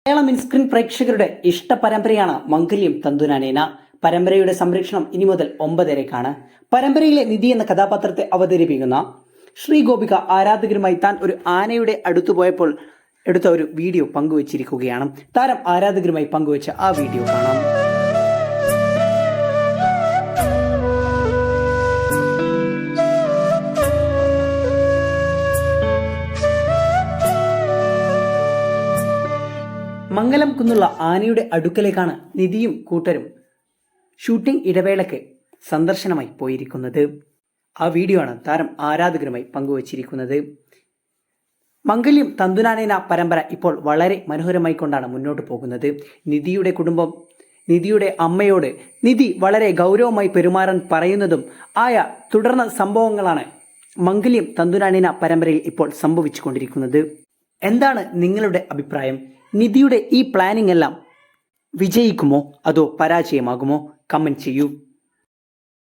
മലയാളം ഇൻസ്ക്രീൻ പ്രേക്ഷകരുടെ ഇഷ്ട പരമ്പരയാണ് മംഗല്യം തന്തുനാനേന. പരമ്പരയുടെ സംരക്ഷണം ഇനി മുതൽ 9:30-ക്കാണ്. പരമ്പരയിലെ നിധി എന്ന കഥാപാത്രത്തെ അവതരിപ്പിക്കുന്ന ശ്രീഗോപിക ആരാധകരുമായി താൻ ഒരു ആനയുടെ അടുത്തു പോയപ്പോൾ എടുത്ത ഒരു വീഡിയോ പങ്കുവച്ചിരിക്കുകയാണ്. താരം ആരാധകരുമായി പങ്കുവച്ച ആ വീഡിയോ കാണാം. മംഗലം കുന്നുള്ള ആനയുടെ അടുക്കലേക്കാണ് നിധിയും കൂട്ടരും ഷൂട്ടിംഗ് ഇടവേളയ്ക്ക് സന്ദർശനമായി പോയിരിക്കുന്നത്. ആ വീഡിയോ ആണ് താരം ആരാധകരുമായി പങ്കുവച്ചിരിക്കുന്നത്. മംഗല്യം തന്തുനാനേന പരമ്പര ഇപ്പോൾ വളരെ മനോഹരമായി കൊണ്ടാണ് മുന്നോട്ട് പോകുന്നത്. നിധിയുടെ കുടുംബം, നിധിയുടെ അമ്മയോട് നിധി വളരെ ഗൗരവമായി പെരുമാറാൻ പറയുന്നതും ആയ തുടർന്ന സംഭവങ്ങളാണ് മംഗല്യം തന്തുനാനേന പരമ്പരയിൽ ഇപ്പോൾ സംഭവിച്ചു കൊണ്ടിരിക്കുന്നത്. എന്താണ് നിങ്ങളുടെ അഭിപ്രായം? നിധിയുടെ ഈ പ്ലാനിംഗ് എല്ലാം വിജയിക്കുമോ അതോ പരാജയമാകുമോ? കമന്റ് ചെയ്യൂ.